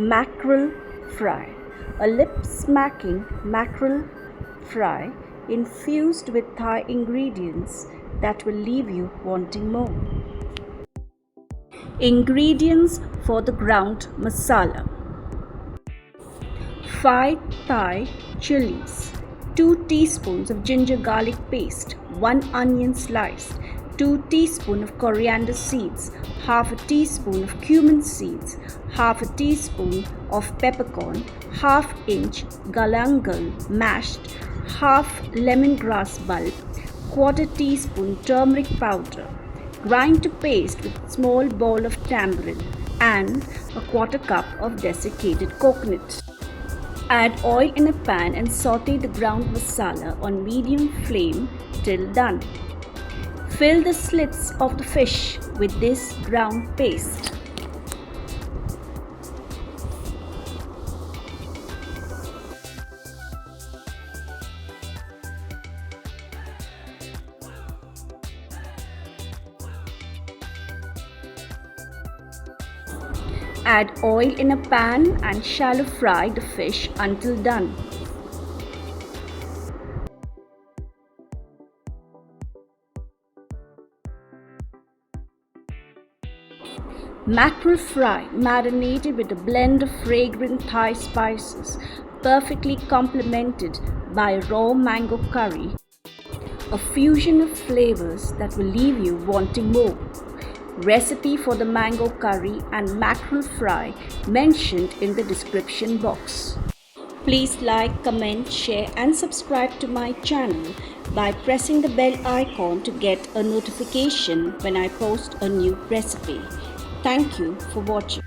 Mackerel fry. A lip-smacking mackerel fry infused with Thai ingredients that will leave you wanting more. Ingredients for the ground masala: 5 Thai chillies, 2 teaspoons of ginger garlic paste, 1 onion sliced, 2 teaspoons of coriander seeds, half a teaspoon of cumin seeds, half a teaspoon of peppercorn, half inch galangal mashed, half lemongrass bulb, quarter teaspoon turmeric powder. Grind to paste with small bowl of tamarind and a quarter cup of desiccated coconut. Add oil in a pan and sauté the ground masala on medium flame till done. Fill the slits of the fish with this ground paste. Add oil in a pan and shallow fry the fish until done. Mackerel fry marinated with a blend of fragrant Thai spices, perfectly complemented by raw mango curry, a fusion of flavors that will leave you wanting more. Recipe for the mango curry and mackerel fry mentioned in the description box. Please like, comment, share and subscribe to my channel by pressing the bell icon to get a notification when I post a new recipe. Thank you for watching.